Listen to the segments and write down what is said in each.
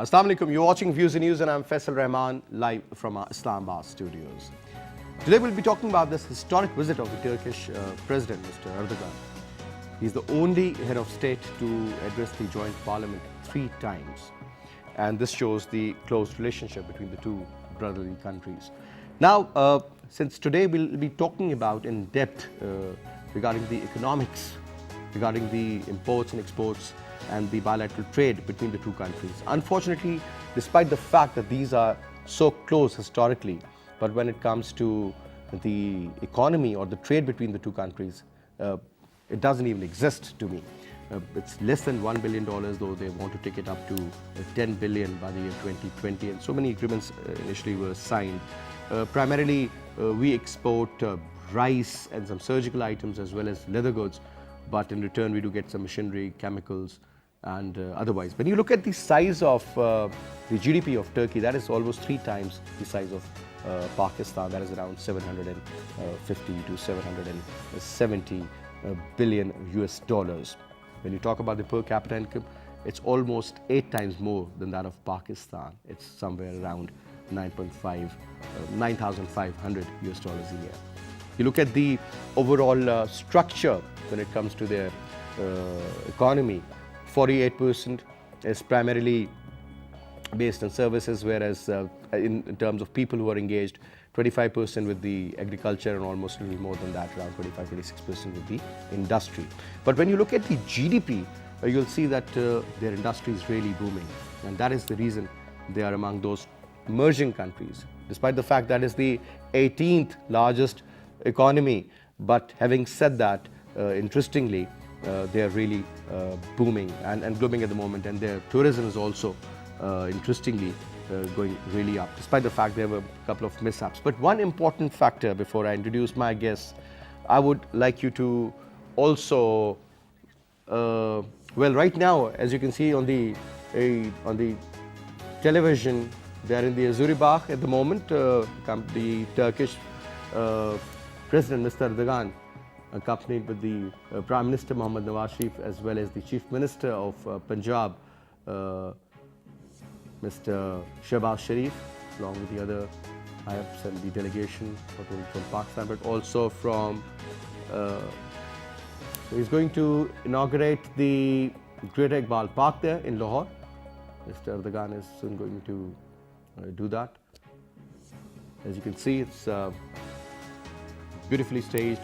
Assalamu alaikum, you're watching Views and News and I'm Faisal Rahman, live from our Islamabad studios. Today we'll be talking about this historic visit of the Turkish President, Mr. Erdogan. He's the only head of state to address the joint parliament 3 times. And this shows the close relationship between the two brotherly countries. Now, since today we'll be talking about in depth regarding the economics, regarding the imports and exports and the bilateral trade between the two countries. Unfortunately, despite the fact that these are so close historically, but when it comes to the economy or the trade between the two countries, it doesn't even exist to me. It's less than $1 billion, though they want to take it up to $10 billion by the year 2020, and so many agreements initially were signed. Primarily, we export rice and some surgical items as well as leather goods, but in return we do get some machinery, chemicals and otherwise. When you look at the size of the GDP of Turkey, that is almost 3 times the size of Pakistan. That is around 750 to 770 billion US dollars. When you talk about the per capita income, it's almost 8 times more than that of Pakistan. It's somewhere around 9,500 US dollars a year. You look at the overall structure when it comes to their economy, 48% is primarily based on services, whereas in terms of people who are engaged, 25% with the agriculture and almost a little more than that, around 25-26% with the industry. But when you look at the GDP, you'll see that their industry is really booming, and that is the reason they are among those emerging countries, despite the fact that is the 18th largest economy. But having said that, interestingly, they are really booming and blooming at the moment, and their tourism is also interestingly going really up, despite the fact there were a couple of mishaps. But one important factor before I introduce my guests, I would like you to also, well, right now, as you can see on the television, they are in the Azuri Bagh at the moment. The Turkish President, Mr. Erdogan, accompanied with the Prime Minister Mohammed Nawaz Sharif, as well as the Chief Minister of Punjab, Mr. Shehbaz Sharif, along with the other high-ups and the delegation, not only from Pakistan but also from. So he's going to inaugurate the Greater Iqbal Park there in Lahore. Mr. Erdogan is soon going to do that. As you can see, it's beautifully staged,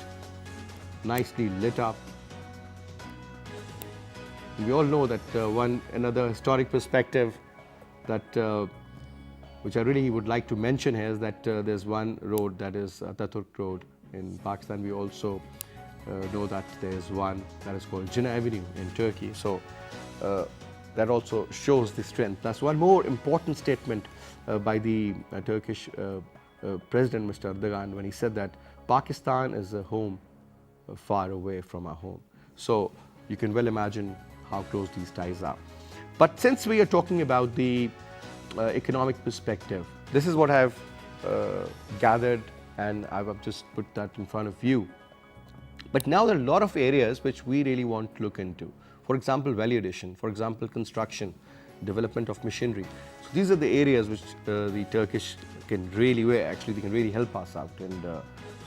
nicely lit up. We all know that another historic perspective that which I really would like to mention here is that there's one road, that is Pak-Turk road in Pakistan. We also know that there's one that is called Jinnah Avenue in Turkey. So that also shows the strength. That's one more important statement by the Turkish President, Mr. Erdogan, when he said that Pakistan is a home far away from our home. So you can well imagine how close these ties are. But since we are talking about the economic perspective, this is what I've gathered, and I've just put that in front of you. But now there are a lot of areas which we really want to look into. For example, value addition, for example, construction, development of machinery. So these are the areas which the Turkish can really, actually they can really help us out and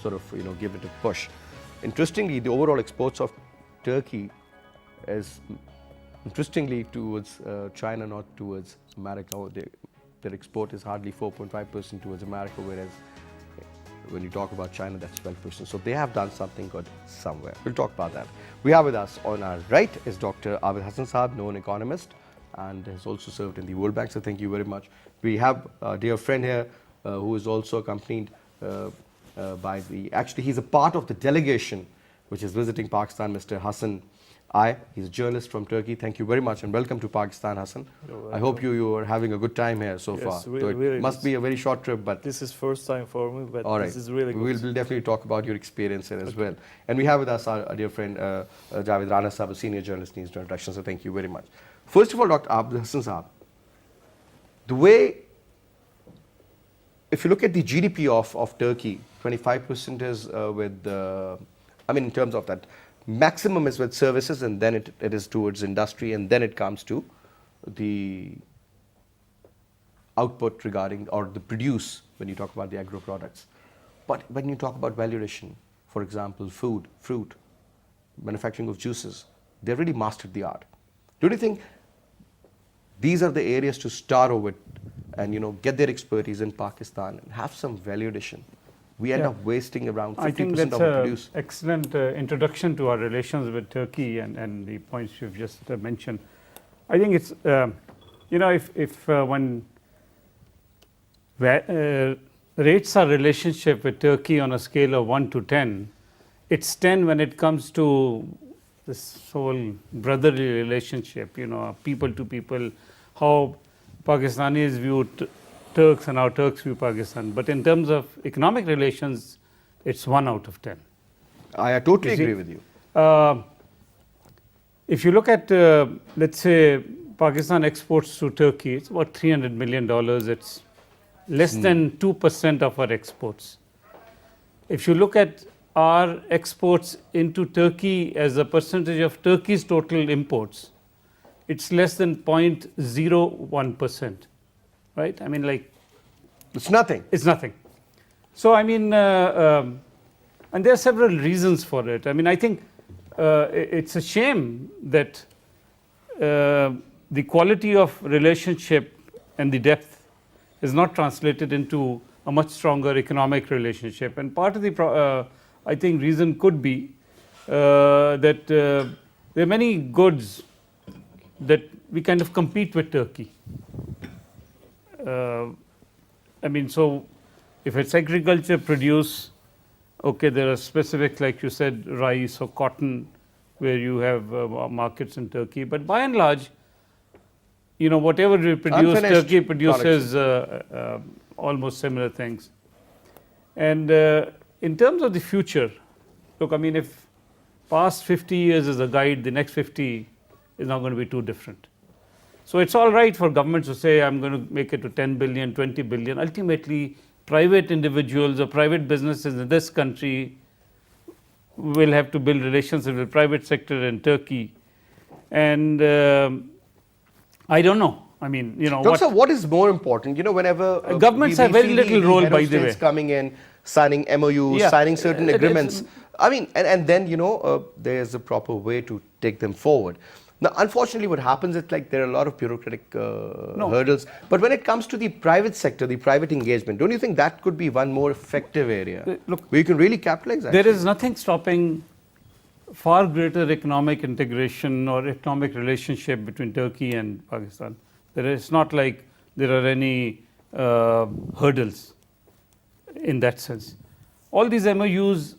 sort of give it a push. Interestingly, the overall exports of Turkey is interestingly towards China, not towards America. Their export is hardly 4.5% towards America, whereas when you talk about China, that's 12%. So they have done something good somewhere. We'll talk about that. We have with us on our right is Dr. Abid Hassan Saab, known economist, and has also served in the World Bank. So thank you very much. We have a dear friend here who is also accompanied by actually he's a part of the delegation which is visiting Pakistan, Mr. Hassan. He's a journalist from Turkey. Thank you very much and welcome to Pakistan, Hassan. I hope you are having a good time here so far. Really, so it really must be a very short trip, but this is first time for me, but all right. This is really good. We'll definitely talk about your experience here as well. And we have with us our dear friend Javed, Rana Saab, a senior journalist, needs no introduction. So thank you very much. First of all, Dr. Abid Hassan Saab, the way, if you look at the GDP of Turkey, 25% is with, in terms of that, maximum is with services, and then it is towards industry, and then it comes to the output regarding or the produce when you talk about the agro products. But when you talk about value addition, for example, food, fruit, manufacturing of juices, they've really mastered the art. Don't you think these are the areas to start with and get their expertise in Pakistan and have some value addition? We end up wasting around 50% of our produce. Excellent introduction to our relations with Turkey and the points you've just mentioned. I think it's if one rates our relationship with Turkey on a scale of 1 to 10, it's 10 when it comes to this whole brotherly relationship, people to people, how Pakistanis view Turks and how Turks view Pakistan. But in terms of economic relations, it's 1 out of 10. I totally agree with you. If you look at, let's say, Pakistan exports to Turkey, it's about $300 million. It's less than 2% of our exports. If you look at our exports into Turkey as a percentage of Turkey's total imports, it's less than 0.01%, right? I mean, like, it's nothing. It's nothing. So, I mean, and there are several reasons for it. I mean, I think it's a shame that the quality of relationship and the depth is not translated into a much stronger economic relationship. And part of the, I think, reason could be that there are many goods that we kind of compete with Turkey. I mean, so if it's agriculture produce, okay, there are specific, like you said, rice or cotton, where you have markets in Turkey. But by and large, whatever we produce, Turkey produces almost similar things. And in terms of the future, look, I mean, if past 50 years is a guide, the next 50 is not going to be too different. So it's all right for governments to say, I'm going to make it to 10 billion, 20 billion. Ultimately, private individuals or private businesses in this country will have to build relationships with the private sector in Turkey. And I don't know. I mean, Dr. What is more important? Whenever governments have very little role, by the way. Coming in, signing MOUs, signing certain agreements. I mean, and then there's a proper way to take them forward. Now, unfortunately, what happens is like there are a lot of bureaucratic hurdles. But when it comes to the private sector, the private engagement, don't you think that could be one more effective area where you can really capitalize? There is nothing stopping far greater economic integration or economic relationship between Turkey and Pakistan. It's not like there are any hurdles in that sense. All these MOUs,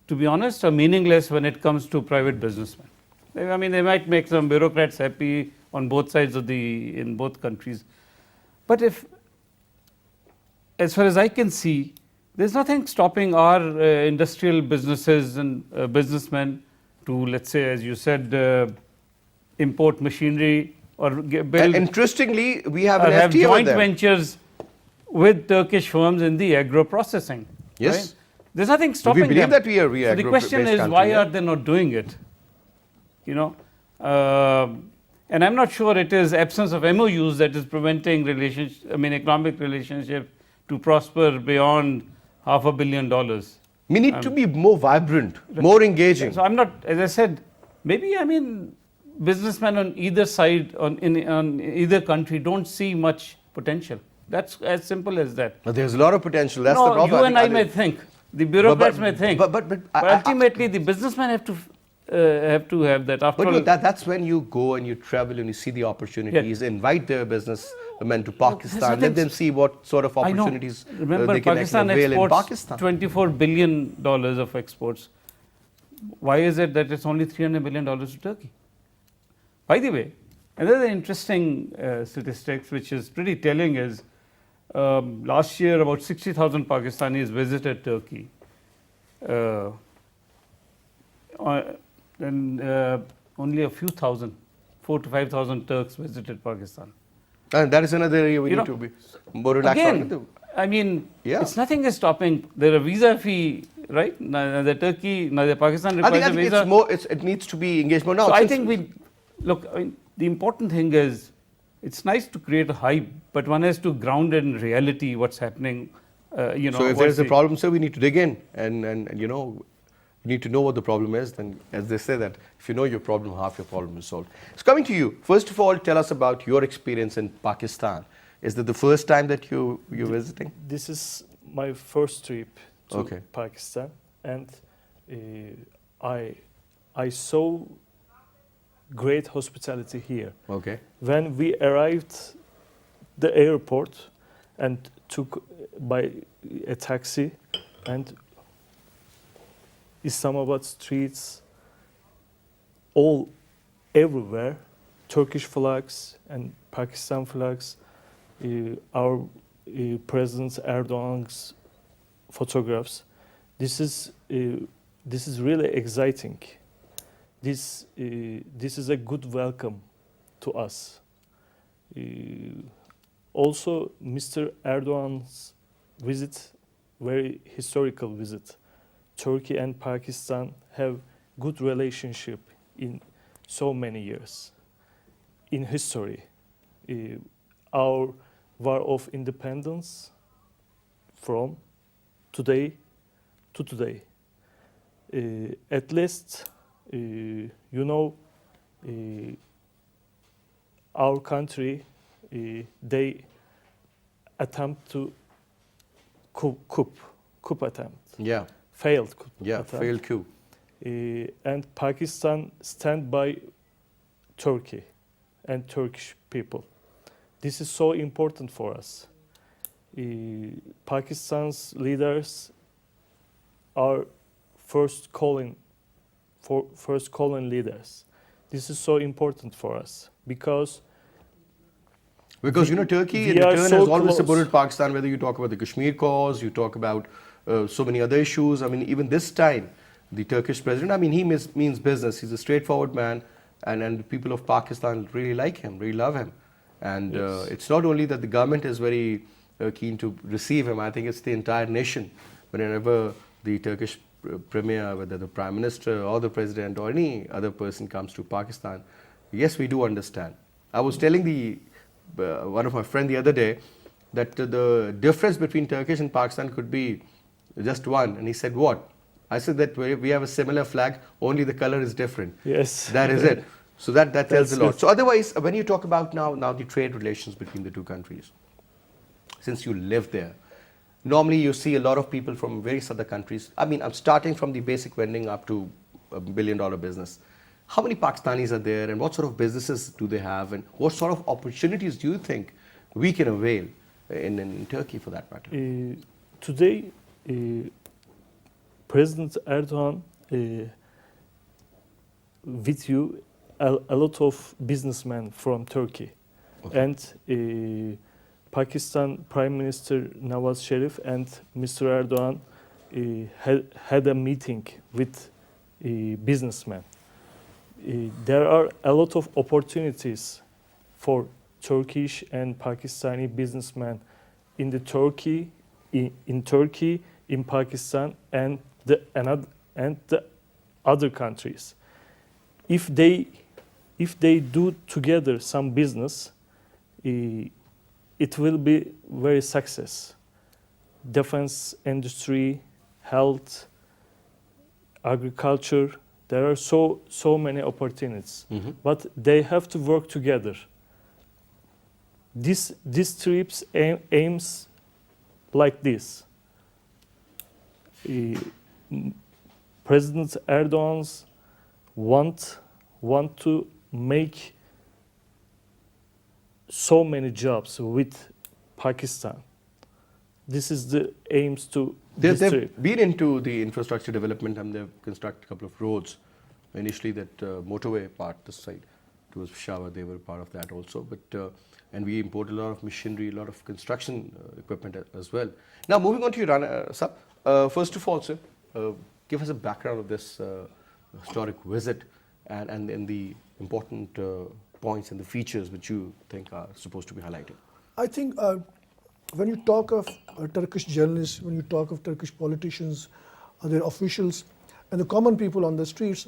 to be honest, are meaningless when it comes to private businessmen. I mean, they might make some bureaucrats happy on both sides of in both countries. But as far as I can see, there's nothing stopping our industrial businesses and businessmen to, let's say, as you said, import machinery or build. And interestingly, we have an FTA joint ventures with Turkish firms in the agro processing. Yes. Right? There's nothing stopping them. We believe that we are so the question is, why are they not doing it? And I'm not sure it is absence of MOUs that is preventing economic relationship to prosper beyond $500 million. We need to be more vibrant, more engaging. So I'm not, as I said, maybe businessmen on either side, on either country, don't see much potential. That's as simple as that. But there's a lot of potential. That's the problem. You and I may think, the bureaucrats may think, but ultimately the businessmen have to have that. After all, that's when you go and you travel and you see the opportunities, invite their businessmen to Pakistan, let them see what sort of opportunities Remember, they can Pakistan avail in exports Pakistan. $24 billion of exports. Why is it that it's only $300 million to Turkey? By the way, another interesting statistics which is pretty telling is last year about 60,000 Pakistanis visited Turkey. And only a few thousand, 4,000 to 5,000 Turks visited Pakistan. And that is another area we need to be more relaxed on. Again, I mean, it's nothing is stopping. There are visa fee, right? Neither Turkey, neither Pakistan requires a visa. It needs to be engaged more now. So I think the important thing is it's nice to create a hype, but one has to ground in reality what's happening. So if there's a problem, sir, we need to dig in and you know, you need to know what the problem is. Then, as they say that if you know your problem, half your problem is solved. So coming to you, first of all, tell us about your experience in Pakistan. Is that the first time that you're visiting? This is my first trip to Okay. Pakistan, and I saw great hospitality here. Okay. When we arrived the airport and took by a taxi, and Islamabad streets, all everywhere, Turkish flags and Pakistan flags, our President Erdogan's photographs. This is really exciting. This is a good welcome to us. Also, Mr. Erdogan's visit, very historical visit. Turkey and Pakistan have good relationship in so many years. In history, our war of independence from today to today. At least, our country, they attempt to coup attempt. Yeah. Failed coup Yeah. attempt. Failed coup. And Pakistan stand by Turkey and Turkish people. This is so important for us. Pakistan's leaders are first calling leaders. This is so important for us because you know, Turkey in we are return so has always close. supported Pakistan, whether you talk about the Kashmir cause, you talk about so many other issues. I mean, even this time, the Turkish president, I mean, he means business. He's a straightforward man, and the people of Pakistan really like him, really love him. And Yes. it's not only that the government is very keen to receive him, I think it's the entire nation. Whenever the Turkish premier, whether the prime minister or the president or any other person comes to Pakistan, yes, we do understand. I was telling one of my friend the other day that the difference between Turkish and Pakistan could be just one, and he said, what? I said that we have a similar flag, only the color is different. Yes. That is it. So that tells That's a lot. good. So otherwise, when you talk about now the trade relations between the two countries, since you live there, normally you see a lot of people from various other countries. I mean, I'm starting from the basic vending up to $1 billion business. How many Pakistanis are there, and what sort of businesses do they have, and what sort of opportunities do you think we can avail in Turkey for that matter? Today, President Erdogan with you a lot of businessmen from Turkey, Okay. and Pakistan Prime Minister Nawaz Sharif and Mr. Erdogan had a meeting with businessmen. There are a lot of opportunities for Turkish and Pakistani businessmen in Turkey, in Pakistan, and the other countries. If they do together some business, it will be very success. Defense industry, health, agriculture. There are so many opportunities, but they have to work together. This trips aims like this. President Erdogan's want to make so many jobs with Pakistan. This is the aims to this They've trip. been into the infrastructure development, and they've constructed a couple of roads. Initially, that motorway part, this side towards Peshawar, they were part of that also. But and we import a lot of machinery, a lot of construction equipment as well. Now, moving on to you, Rana, sir. First of all, sir, give us a background of this historic visit and the important points and the features which you think are supposed to be highlighted. I think when you talk of Turkish journalists, when you talk of Turkish politicians, their officials, and the common people on the streets,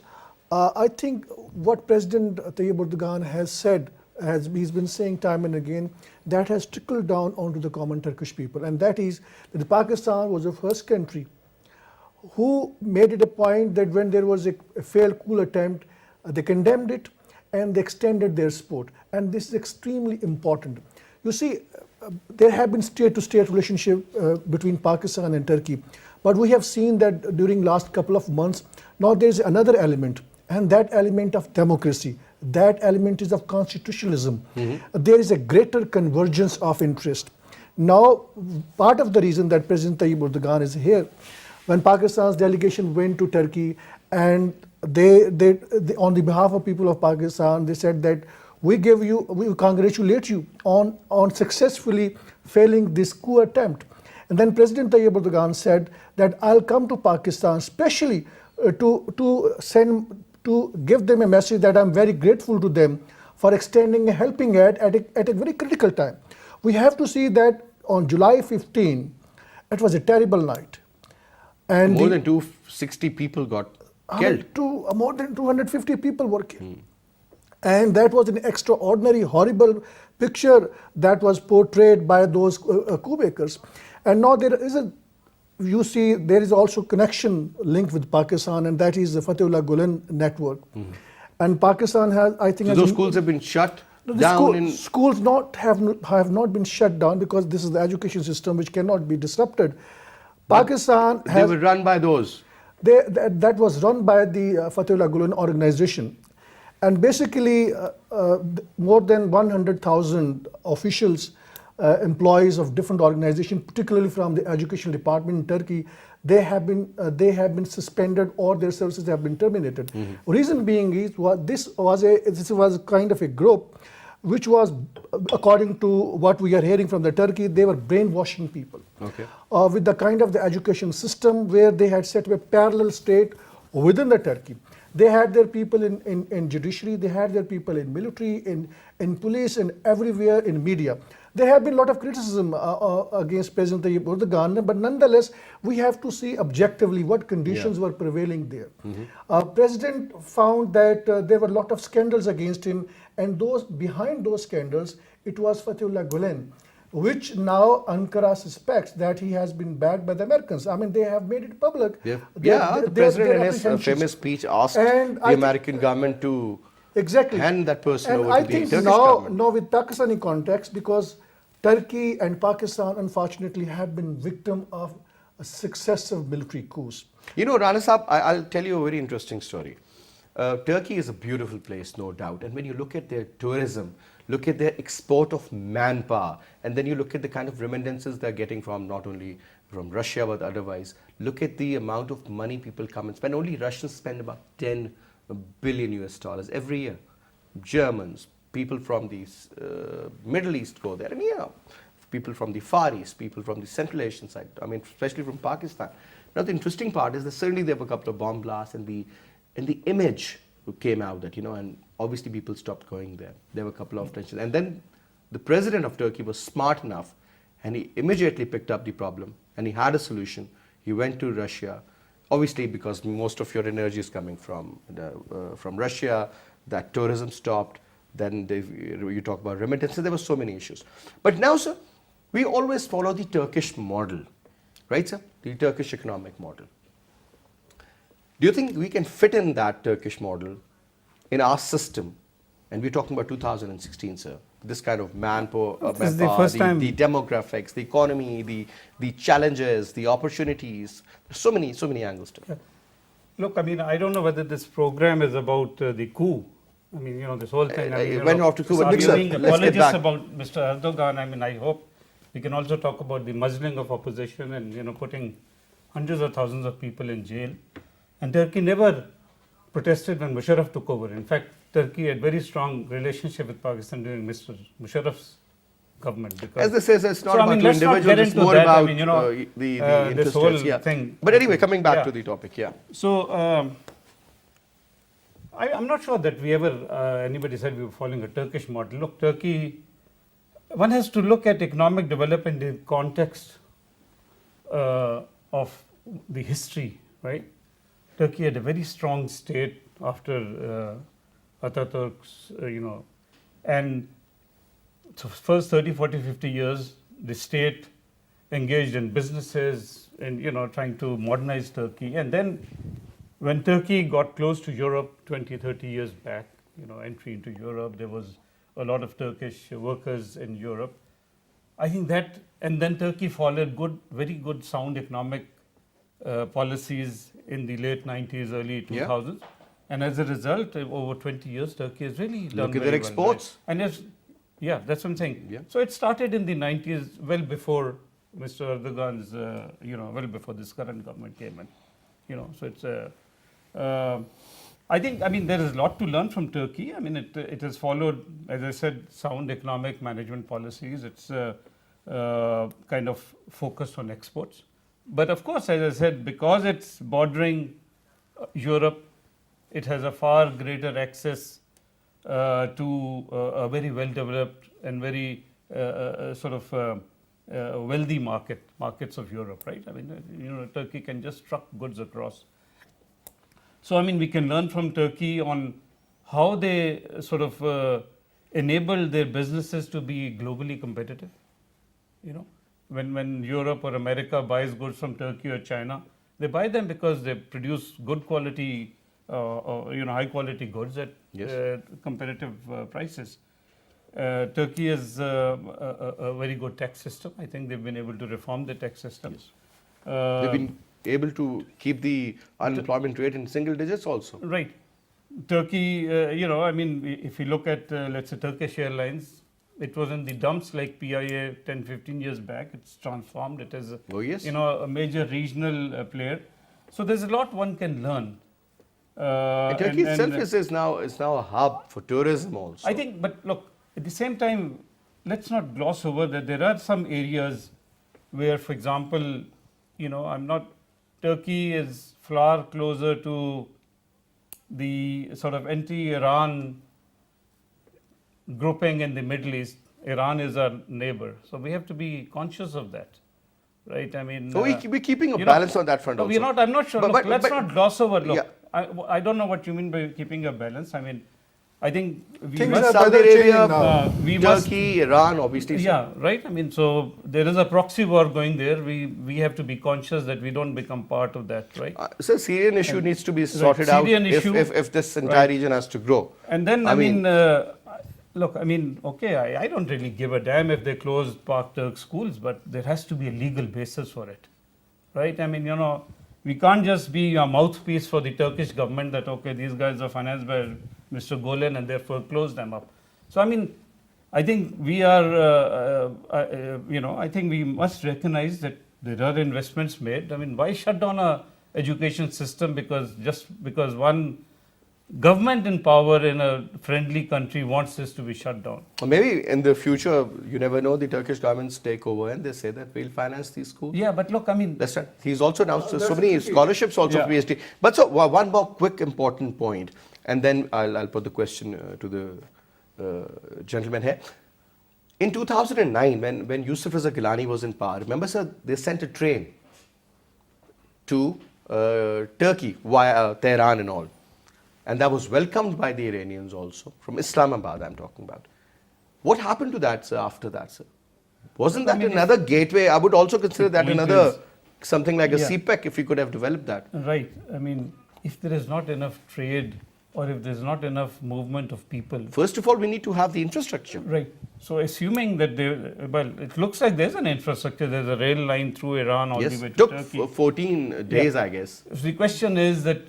I think what President Tayyip Erdogan has said as he's been saying time and again, that has trickled down onto the common Turkish people. And that is that Pakistan was the first country who made it a point that when there was a failed coup attempt, they condemned it and they extended their support. And this is extremely important. You see, there have been state-to-state relationship between Pakistan and Turkey. But we have seen that during last couple of months, now there is another element, and that element of democracy, that element is of constitutionalism. There is a greater convergence of interest. Now, part of the reason that President Tayyip Erdogan is here, when Pakistan's delegation went to Turkey and they on the behalf of people of Pakistan, they said that we congratulate you on successfully failing this coup attempt. And then President Tayyip Erdogan said that I'll come to Pakistan specially to give them a message that I'm very grateful to them for extending a helping hand at a very critical time. We have to see that on July 15, it was a terrible night. And more than 260 people got killed. More than 250 people were killed. And that was an extraordinary, horrible picture that was portrayed by those coup makers. And now there is also connection linked with Pakistan, and that is the Fatehullah Gulen network. And Pakistan has, I think, so those schools have been shut down. Schools have not been shut down because this is the education system which cannot be disrupted. Pakistan they were run by those. That was run by the Fatehullah Gulen organization. And basically, more than 100,000 officials, employees of different organizations, particularly from the education department in Turkey, they have been suspended or their services have been terminated. Reason being is this was kind of a group which was, according to what we are hearing from the Turkey, they were brainwashing people. Okay. With the kind of the education system where they had set up a parallel state within the Turkey. They had their people in judiciary, they had their people in military, in police, and everywhere in media. There have been a lot of criticism against President Tayyip Erdogan, but nonetheless, we have to see objectively what conditions were prevailing there. President found that there were a lot of scandals against him, and behind those scandals, it was Fatehullah Gulen, which now Ankara suspects that he has been backed by the Americans. I mean, they have made it public. The president in his famous speech asked the American government to hand that person over to the Turkish government. Now with Pakistani context, because Turkey and Pakistan, unfortunately, have been victim of successive military coups. You know, Rana Saab, I'll tell you a very interesting story. Turkey is a beautiful place, no doubt. And when you look at their tourism, look at their export of manpower, and then you look at the kind of remittances they're getting from not only from Russia but otherwise, look at the amount of money people come and spend. Only Russians spend about 10 billion US dollars every year. Germans, people from the Middle East go there, and people from the Far East, people from the Central Asian side, I mean, especially from Pakistan. Now, the interesting part is that certainly there were a couple of bomb blasts, and the image came out that, and obviously people stopped going there. There were a couple of tensions. And then the president of Turkey was smart enough, and he immediately picked up the problem, and he had a solution. He went to Russia, obviously because most of your energy is coming from Russia, that tourism stopped, then you talk about remittances, there were so many issues. But now, sir, we always follow the Turkish model, right, sir? The Turkish economic model. Do you think we can fit in that Turkish model in our system? And we're talking about 2016, sir. This kind of manpower, the demographics, the economy, the challenges, the opportunities. There's so many angles to it. Look, I mean, I don't know whether this program is about the coup. I mean, this whole thing. Went off to coup, but apologies about Mr. Erdogan. I mean, I hope we can also talk about the muzzling of opposition and putting hundreds of thousands of people in jail. And Turkey never protested when Musharraf took over. In fact, Turkey had very strong relationship with Pakistan during Mr. Musharraf's government. As they say, it's not about individuals, it's more about the this whole thing. But anyway, coming back to the topic, So, I'm not sure that we ever, anybody said we were following a Turkish model. Look, Turkey, one has to look at economic development in the context of the history, right? Turkey had a very strong state after Atatürk's, And so first 30, 40, 50 years, the state engaged in businesses and, trying to modernize Turkey. And then when Turkey got close to Europe 20, 30 years back, entry into Europe, there was a lot of Turkish workers in Europe. I think that, and then Turkey followed very good, sound economic policies in the late 90s, early 2000s. Yeah. And as a result, over 20 years, Turkey has really done Look at their exports. Well, right? And that's what I'm saying. Yeah. So it started in the 90s, well before Mr. Erdogan's, well before this current government came in. So it's I think, there is a lot to learn from Turkey. It has followed, as I said, sound economic management policies. It's kind of focused on exports. But of course, as I said, because it's bordering Europe, it has a far greater access to a very well-developed and very wealthy markets of Europe, right? Turkey can just truck goods across. So, we can learn from Turkey on how they enable their businesses to be globally competitive. When Europe or America buys goods from Turkey or China, they buy them because they produce good quality, high quality goods at competitive prices. Turkey has a very good tax system. I think they've been able to reform the tax systems. They've been able to keep the unemployment rate in single digits also. Right. Turkey, if you look at, let's say, Turkish Airlines, it was in the dumps like PIA 10, 15 years back. It's transformed. It is, a major regional player. So there's a lot one can learn. Turkey itself is now a hub for tourism also. I think, but look, at the same time, let's not gloss over that there are some areas where, for example, Turkey is far closer to the sort of anti-Iran grouping in the Middle East. Iran is our neighbor, so we have to be conscious of that, right? So we're keeping a balance on that front also. I'm not sure. Let's not gloss over. Look, I don't know what you mean by keeping a balance. I think we must, Saudi Arabia, Turkey, Iran, obviously. Yeah, right. So there is a proxy war going there. We have to be conscious that we don't become part of that, right? So Syrian issue needs to be sorted out if this entire region has to grow. And then, look, okay, I don't really give a damn if they close Pak-Turk schools, but there has to be a legal basis for it, right? We can't just be a mouthpiece for the Turkish government that, okay, these guys are financed by Mr. Gulen and therefore close them up. So, I think we are, I think we must recognize that there are investments made. Why shut down a education system because one government in power in a friendly country wants this to be shut down? Or maybe in the future, you never know, the Turkish governments take over and they say that we'll finance these schools. Yeah, but look, That's right. He's also announced so many scholarships also for PhD. But so one more quick important point, and then I'll put the question to the gentleman here. In 2009, when Yusuf Raza Gilani was in power, remember, sir, they sent a train to Turkey via Tehran and all. And that was welcomed by the Iranians also, from Islamabad I'm talking about. What happened to that, sir, after that, sir? Wasn't that another gateway? I would also consider that another, something like a CPEC, if we could have developed that. Right. If there is not enough trade or if there's not enough movement of people. First of all, we need to have the infrastructure. Right. So assuming that it looks like there's an infrastructure, there's a rail line through Iran all the way to Turkey. Took 14 days, I guess. So the question is that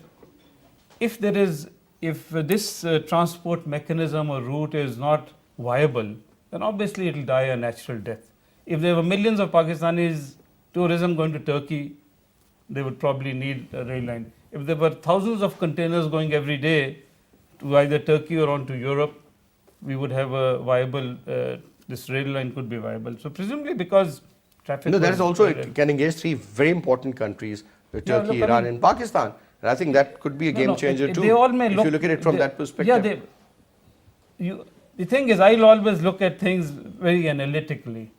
if this transport mechanism or route is not viable, then obviously it will die a natural death. If there were millions of Pakistanis tourism going to Turkey, they would probably need a rail line. If there were thousands of containers going every day to either Turkey or on to Europe, we would have a viable, this rail line could be viable. So presumably because traffic... No, that is also, it can engage three very important countries, Turkey, Iran and Pakistan. And I think that could be a game changer too, they all may if you look at it from that perspective. The thing is, I'll always look at things very analytically.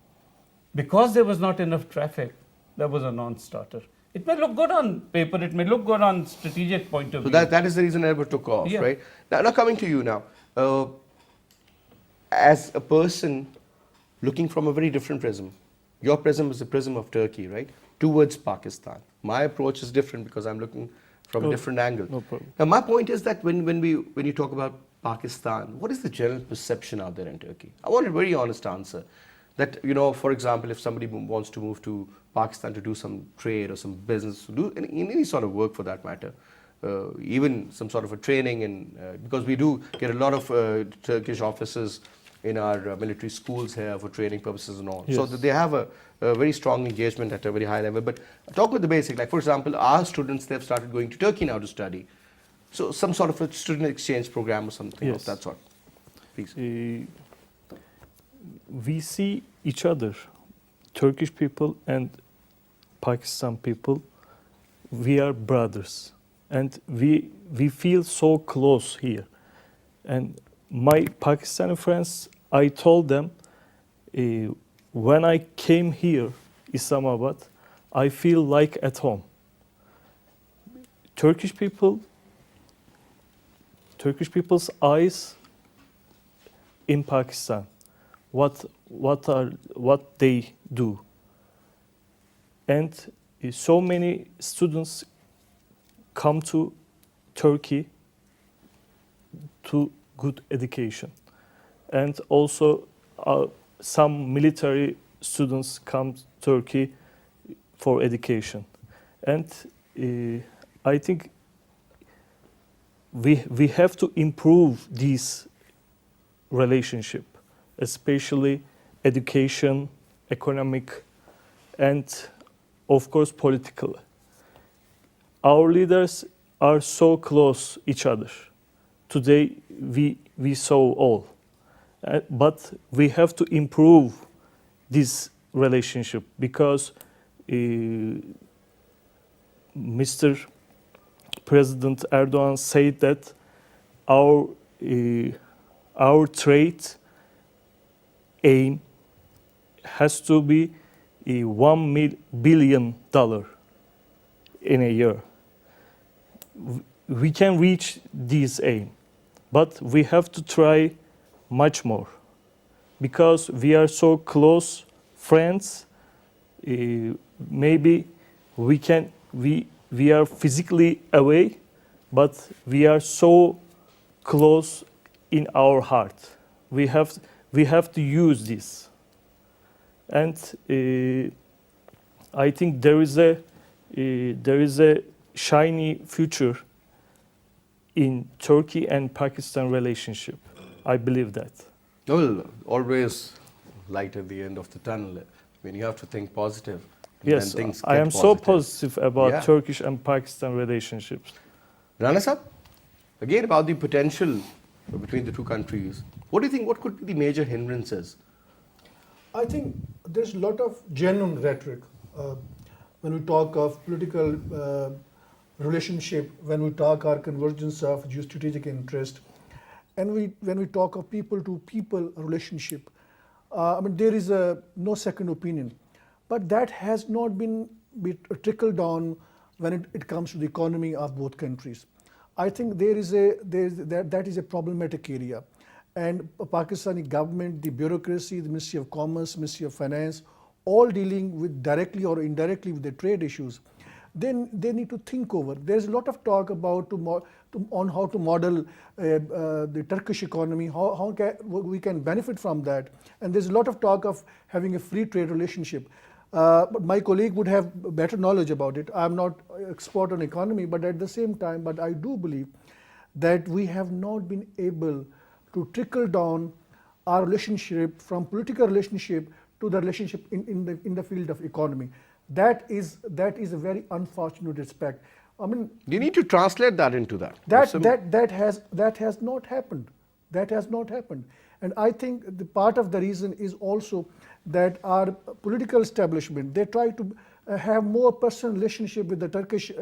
Because there was not enough traffic, that was a non-starter. It may look good on paper, it may look good on strategic point of view. So that is the reason it took off, right? Now coming to you now. as a person looking from a very different prism. Your prism is the prism of Turkey, right? Towards Pakistan. My approach is different because I'm looking from a different angle. No problem. Now, my point is that when you talk about Pakistan, what is the general perception out there in Turkey? I want a very honest answer. That, you know, for example, if somebody wants to move to Pakistan to do some trade or some business, to do any sort of work for that matter, even some sort of a training, because we do get a lot of Turkish officers in our military schools here for training purposes and all. Yes. So that they have a very strong engagement at a very high level. But talk with the basic, like for example, our students, they've started going to Turkey now to study. So some sort of a student exchange program or something Yes. of that sort. Please. We see each other, Turkish people and Pakistan people. We are brothers, and we feel so close here. And my Pakistani friends, I told them, when I came here, Islamabad, I feel like at home. Turkish people's eyes in Pakistan, what they do, and so many students come to Turkey to good education, and also some military students come to Turkey for education, and I think we have to improve this relationship, especially education, economic, and of course political. Our leaders are so close each other. Today we saw all, but we have to improve this relationship because Mr. President Erdogan said that our trade aim has to be $1 billion in a year. We can reach this aim, but we have to try much more because we are so close friends. Maybe we are physically away, but we are so close in our heart. We have to use this, and I think there is a shiny future in Turkey and Pakistan relationship. I believe that. Well, always light at the end of the tunnel. I mean, you have to think positive. Yes, then things I get am so positive. positive about Yeah. Turkish and Pakistan relationships. Rana sir, again about the potential between the two countries. What do you think? What could be the major hindrances? I think there's a lot of genuine rhetoric when we talk of political relationship, when we talk our convergence of geostrategic interest, and when we talk of people to people relationship. I mean, there is no second opinion, but that has not been trickled down when it comes to the economy of both countries. I think that is a problematic area. And Pakistani government, the bureaucracy, the Ministry of Commerce, Ministry of Finance, all dealing with directly or indirectly with the trade issues, then they need to think over. There's a lot of talk about on how to model the Turkish economy, how we can benefit from that. And there's a lot of talk of having a free trade relationship. But my colleague would have better knowledge about it. I'm not expert on economy, but at the same time, but I do believe that we have not been able to trickle down our relationship from political relationship to the relationship in the field of economy. That is a very unfortunate aspect. I mean, You need to translate that into that. that has not happened. That has not happened. And I think the part of the reason is also that our political establishment, they try to have more personal relationship with the Turkish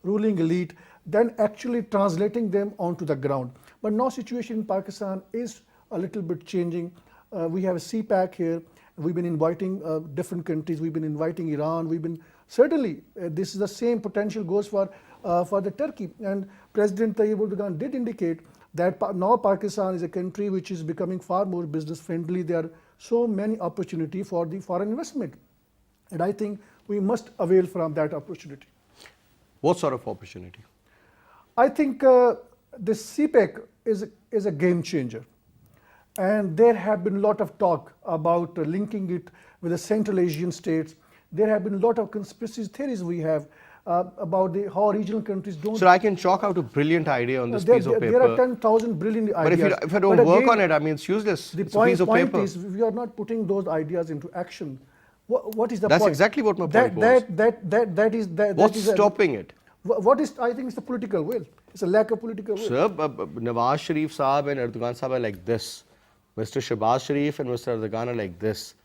ruling elite than actually translating them onto the ground. But now situation in Pakistan is a little bit changing. We have a CPAC here. We've been inviting different countries. We've been inviting Iran. Certainly this is the same potential goes for the Turkey. And President Tayyip Erdogan did indicate Now Pakistan is a country which is becoming far more business friendly. There are so many opportunity for the foreign investment, and I think we must avail from that opportunity. What sort of opportunity? I think this CPEC is a game changer, and there have been a lot of talk about linking it with the Central Asian states. There have been a lot of conspiracy theories we have about how regional countries don't. So I can chalk out a brilliant idea on this piece of paper. There are 10,000 brilliant but ideas. if I don't work on it, I mean, it's useless. The It's a piece of point paper. is, we are not putting those ideas into action. What is the That's point? exactly what my point was. What's is stopping it? What is, I think, it's the political will. It's a lack of political will. Sir, Nawaz Sharif Saab and Erdogan Saab are like this. Mr. Shehbaz Sharif and Mr. Erdogan are like this.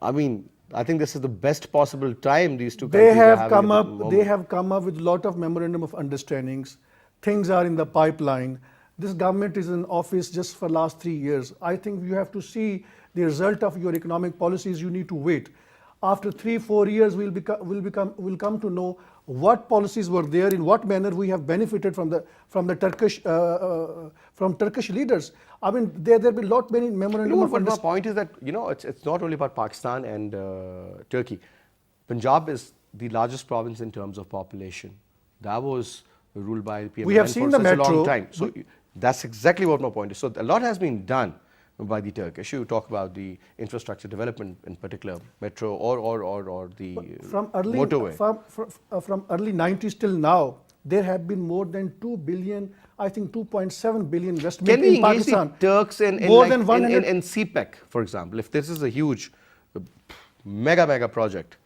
I mean, I think this is the best possible time these two countries They are have having come at the up. moment. They have come up with a lot of memorandum of understandings. Things are in the pipeline. This government is in office just for last 3 years. I think you have to see the result of your economic policies. You need to wait. After 3-4 years, we'll come to know what policies were there, in what manner we have benefited from the Turkish leaders. I mean, there will be many memorandum of But my understanding. point is that, it's not only about Pakistan and Turkey. Punjab is the largest province in terms of population. That was ruled by PMLN We have seen for the such a metro. long time. So that's exactly what my point is. So a lot has been done by the Turkish. You talk about the infrastructure development, in particular, metro or the motorway. From early 90s till now, there have been more than 2 billion, I think 2.7 billion investment Can we in engage Pakistan. the Turks in More than 100 in CPEC, for example? If this is a huge, mega project,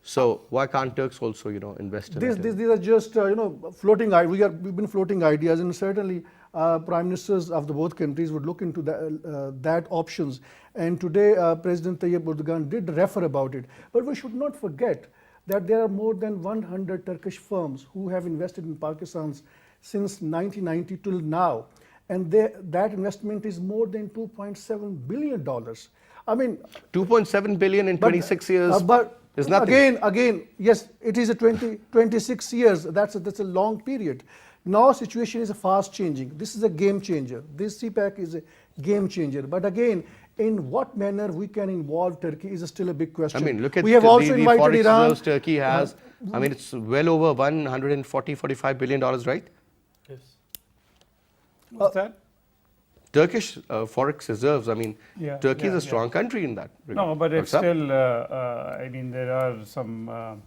so why can't Turks also, invest in it? These are just floating. We've been floating ideas, and certainly prime ministers of the both countries would look into that options. And today, President Tayyip Erdogan did refer about it. But we should not forget that there are more than 100 Turkish firms who have invested in Pakistan since 1990 till now, and that investment is more than $2.7 billion. I mean, 2.7 billion in 26 years. But is nothing. Again, yes, it is a 26 years. That's a long period. Now situation is fast changing. This is a game changer. This CPEC is a game changer. But again, in what manner we can involve Turkey is still a big question. I mean, look at we have also the invited forex Iran. reserves Turkey has. I mean, it's well over 145 billion dollars, right? Yes. What's that? Turkish forex reserves. I mean, Yeah, Turkey is yeah, a strong country in that regard. No, but it's What's up? still, I mean, there are some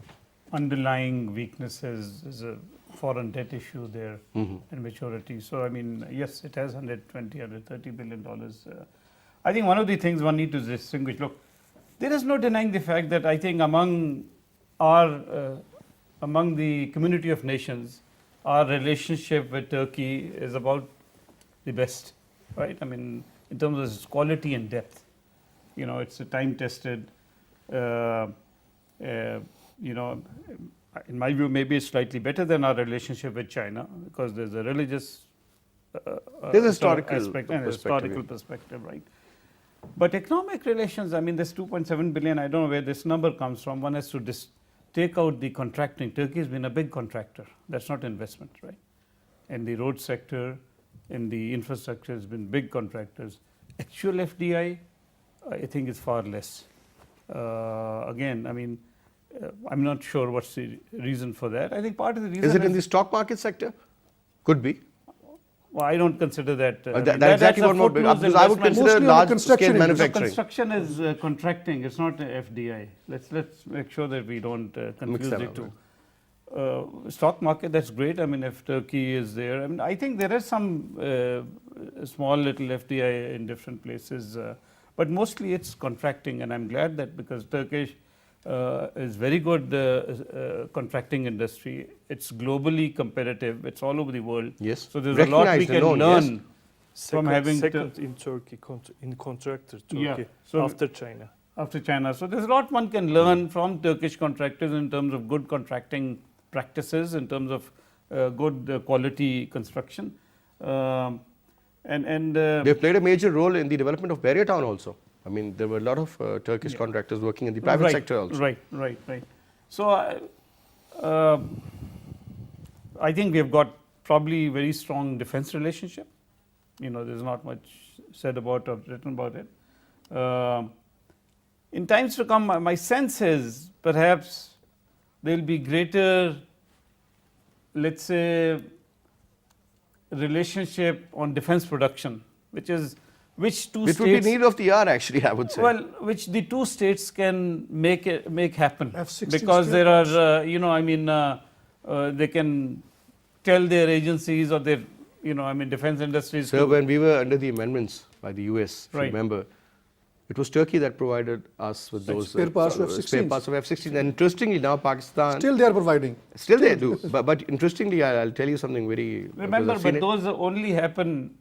underlying weaknesses. There's a foreign debt issue there and maturity. So, I mean, yes, it has 120, 130 billion dollars. I think one of the things one need to distinguish, look, there is no denying the fact that I think among the community of nations, our relationship with Turkey is about the best, right? I mean, in terms of its quality and depth. It's a time-tested, in my view, maybe it's slightly better than our relationship with China because there's a religious There's a historical aspect and a perspective, historical perspective, right? But economic relations, I mean, this 2.7 billion, I don't know where this number comes from. One has to take out the contracting. Turkey has been a big contractor. That's not investment, right? In the road sector, in the infrastructure, has been big contractors. Actual FDI, I think is far less. Again, I mean, I'm not sure what's the reason for that. I think part of the reason Is it in the stock market sector? Could be. Well, I don't consider that. That's exactly what because I would consider Mostly on the large construction scale industry. manufacturing. Construction is contracting. It's not FDI. Let's make sure that we don't confuse them the up, two. Stock market, that's great. I mean, if Turkey is there, I mean, I think there is some small little FDI in different places, but mostly it's contracting, and I'm glad that because Turkish is very good contracting industry. It's globally competitive. It's all over the world. Yes. So there's a lot we Recognized can and known, learn yes. from having second in Turkey, in contractor Turkey, Yeah. So after China. after China. So there's a lot one can learn from Turkish contractors in terms of good contracting practices, in terms of good quality construction. They played a major role in the development of Barrier Town also. I mean, there were a lot of Turkish contractors working in the private sector also. Right. So I think we have got probably very strong defense relationship there's not much said about or written about it. In times to come, my sense is perhaps there will be greater, let's say, relationship on defense production, which two It would be states, need of the hour, actually, I would say. well, which the two states can make happen, F-16 because still there are, they can tell their agencies or their, defense industries. So when we were under the amendments by the US, if you Right. remember, it was Turkey that provided us with those spare parts of spare F-16s. parts of F-16. And interestingly, now Pakistan, Still they are providing. still they do. But interestingly, I'll tell you something very... Remember, because I've seen but it. those only happen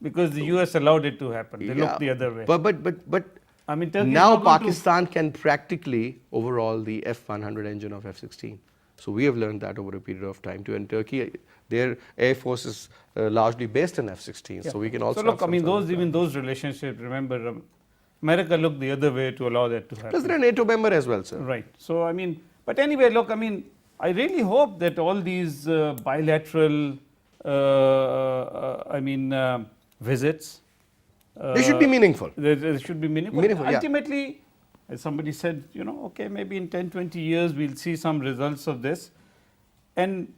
because the US allowed it to happen. They Yeah, look the other way. But I mean, Turkey is now not going to- Pakistan can practically overhaul the F-100 engine of F-16. So we have learned that over a period of time too. And Turkey, their air force is largely based on F-16. Yeah. So we can also. So look, have some sort of even those relationships. Remember, America looked the other way to allow that to happen. Plus, they're a NATO member as well, sir. Right. So but anyway, look, I really hope that all these bilateral, visits. They should be meaningful. They should be meaningful. Meaningful, yeah. Ultimately, as somebody said, okay, maybe in 10, 20 years we'll see some results of this. And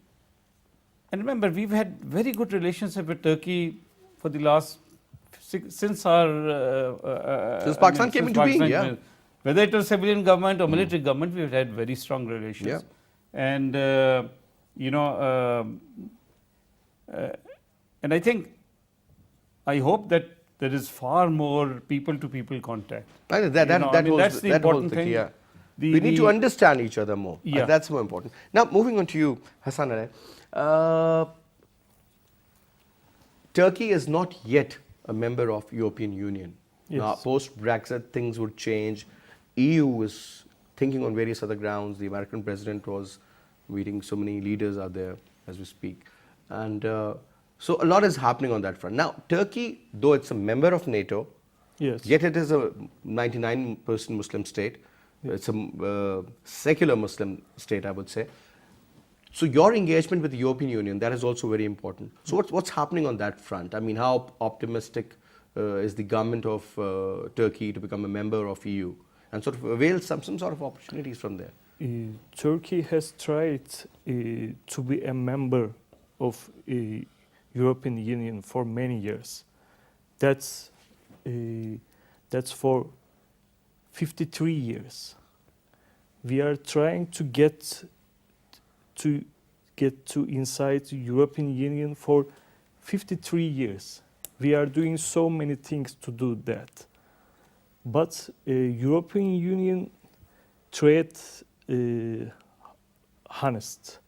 remember, we've had very good relationship with Turkey for the last since our Since Pakistan came into being, yeah. Whether it was civilian government or military government, we've had very strong relations. Yeah. And and I hope that there is far more people-to-people contact. That's that's the that important holds the thing. key, yeah. The- We need to the- understand each other more. Yeah. That's more important. Now, moving on to you, Hassan. Turkey is not yet a member of European Union. Yes. Now, post-Brexit, things would change. EU is thinking on various other grounds. The American president was meeting so many leaders out there as we speak. And so a lot is happening on that front. Now, Turkey, though it's a member of NATO, Yes. yet it is a 99% Muslim state. It's a secular Muslim state, I would say. So your engagement with the European Union, that is also very important. So what's happening on that front? I mean, how optimistic is the government of Turkey to become a member of EU and sort of avail some sort of opportunities from there? Turkey has tried to be a member of European Union for many years. That's for 53 years. We are trying to get to inside the European Union for 53 years. We are doing so many things to do that. But European Union trade honest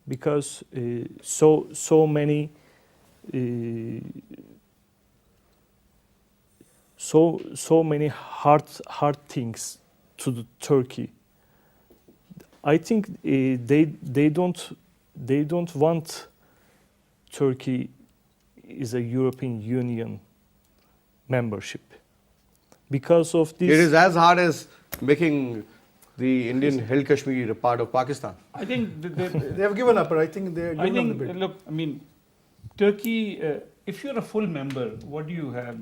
because so many hard things to the Turkey. I think they don't want Turkey is a European Union membership because of this. It is as hard as making the Indian Hill Kashmir a part of Pakistan. I think They have given up, but I think they are I giving up think, the bid. look, Turkey, if you're a full member, what do you have?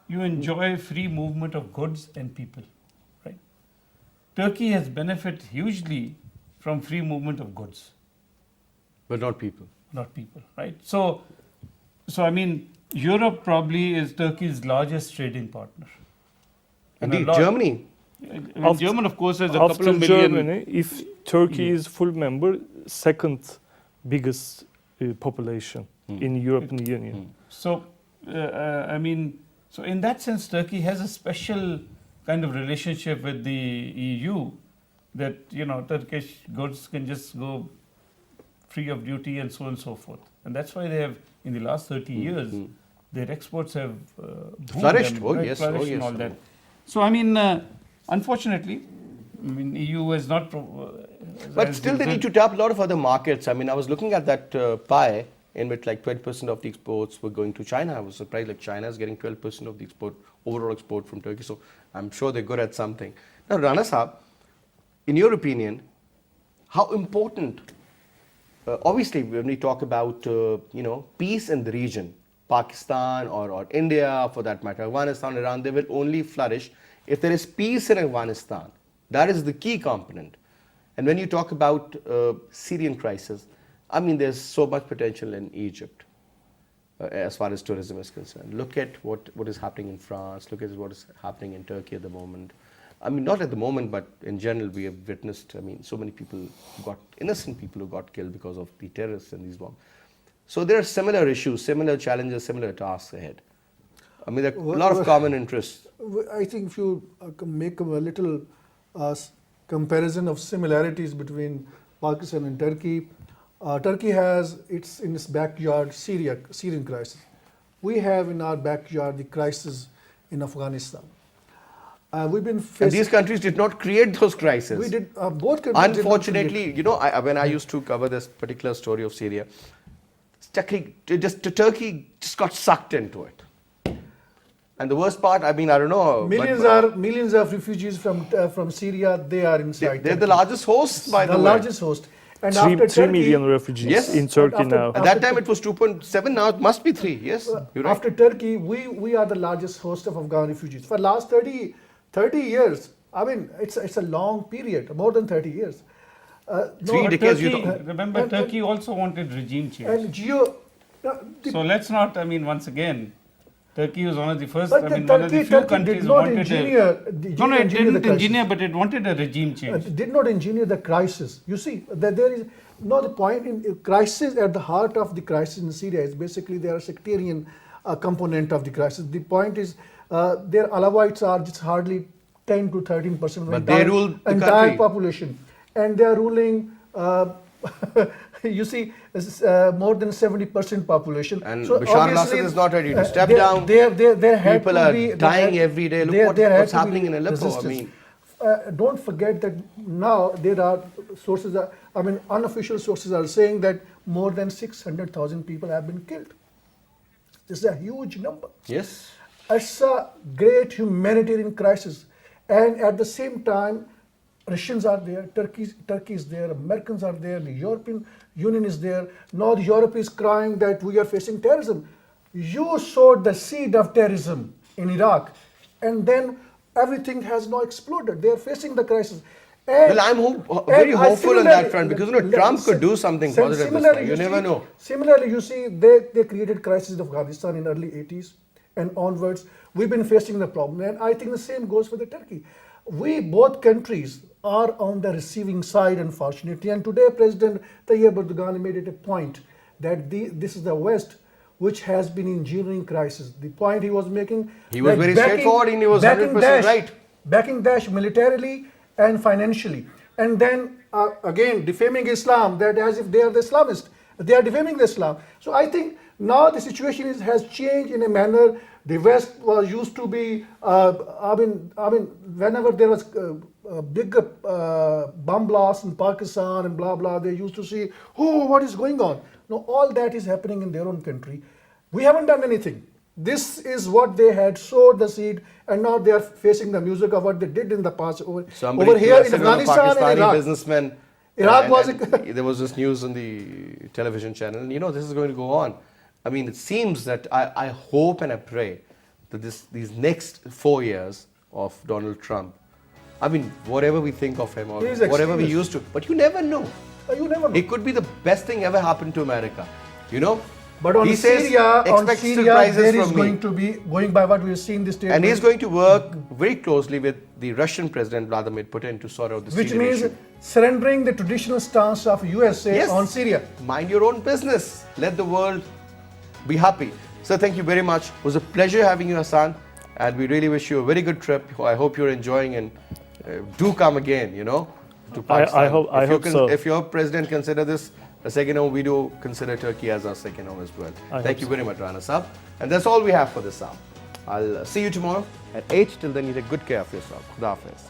You enjoy free movement of goods and people, right? Turkey has benefited hugely from free movement of goods, But not people. not people, right? So Europe probably is Turkey's largest trading partner. And a Indeed, lot- Germany. Germany, of course, has a After couple of million. Germany, if Turkey is full member, second biggest population in European Union. So, so in that sense, Turkey has a special kind of relationship with the EU that, Turkish goods can just go free of duty and so on and so forth. And that's why they have, in the last 30 years, their exports have boomed Flourished. and, Oh, right, yes. flourished Oh, yes. and all that. So, unfortunately, EU has not. But still, they need to tap a lot of other markets. I mean, I was looking at that pie in which like 20% of the exports were going to China. I was surprised like China is getting 12% of the overall export from Turkey. So I'm sure they're good at something. Now, Rana Saab, in your opinion, how important, obviously when we talk about, peace in the region, Pakistan or India, for that matter, Afghanistan, Iran, they will only flourish if there is peace in Afghanistan. That is the key component. And when you talk about Syrian crisis, I mean, there's so much potential in Egypt as far as tourism is concerned. Look at what is happening in France. Look at what is happening in Turkey at the moment. I mean, not at the moment, but in general, we have witnessed, I mean, so many people innocent people who got killed because of the terrorists and these bombs. So there are similar issues, similar challenges, similar tasks ahead. I mean, there are a lot of common interests. I think if you make a little comparison of similarities between Pakistan and Turkey, Turkey has in its backyard Syrian crisis. We have in our backyard the crisis in Afghanistan. We've been facing. And these countries did not create those crises. We did both countries. Unfortunately, you know, when I used to cover this particular story of Syria, Turkey just got sucked into it. And the worst part, I mean, I don't know. Millions of refugees from Syria. They are inside. They're the largest host, by the way. The largest host. And 3 million refugees in Turkey now. At that time it was 2.7, now it must be 3. Yes, you're right. After Turkey, we are the largest host of Afghan refugees. For last 30 years, I mean, it's a long period, more than 30 years. 3 decades. Remember, Turkey also wanted regime change. And so let's not, I mean, once again, Turkey was one of the first, but one of the few countries did not wanted it didn't engineer, but it wanted a regime change. It did not engineer the crisis. You see, that there is no the point in crisis. At the heart of the crisis in Syria is basically there are sectarian component of the crisis. The point is their Alawites are just hardly 10 to 13% of the entire population, and they are ruling. You see, more than 70% population. And so Bashar al-Assad is not ready to step down. People are dying every day. Look what's happening in Aleppo. I mean, don't forget that now there are sources, unofficial sources are saying that more than 600,000 people have been killed. This is a huge number. Yes. It's a great humanitarian crisis. And at the same time, Russians are there, Turkey is there, Americans are there, the European Union is there. Now Europe is crying that we are facing terrorism. You sowed the seed of terrorism in Iraq, and then everything has now exploded. They are facing the crisis. And, well, I'm very hopeful on that front, because Trump could do something positive this time. You never know. Similarly, you see, they created crisis in Afghanistan in early 80s and onwards. We've been facing the problem, and I think the same goes for the Turkey. Both countries are on the receiving side, unfortunately. And today, President Tayyip Erdogan made it a point that this is the West which has been engineering crisis. The point he was making, he was very straightforward, and he was 100% right. Backing Daesh militarily and financially, and then again defaming Islam, that as if they are the Islamists. They are defaming the Islam. So I think now the situation has changed in a manner. The West was used to be, whenever there was a big bomb blast in Pakistan and blah, blah, they used to see, oh, what is going on? Now, all that is happening in their own country. We haven't done anything. This is what they had sowed the seed, and now they are facing the music of what they did in the past. Over here in Afghanistan and Iraq. Businessman. Iraq was there was this news on the television channel, and this is going to go on. I mean, it seems that I hope and I pray that these next 4 years of Donald Trump, I mean, whatever we think of him or whatever we used to, but you never know. You never know. It could be the best thing ever happened to America, But on Syria, there is going to be, going by what we have seen this statement. And he's going to work very closely with the Russian President Vladimir Putin to sort out the Syrian issue. Which means surrendering the traditional stance of USA on Syria. Mind your own business. Let the world be happy. So thank you very much. It was a pleasure having you, Hassan. And we really wish you a very good trip. I hope you're enjoying, and do come again, to Pakistan. I hope so. If your president consider this a second home, we do consider Turkey as our second home as well. Thank you very much, Rana Sahab. And that's all we have for this hour. I'll see you tomorrow at 8. Till then, you take good care of yourself. Khuda Hafiz.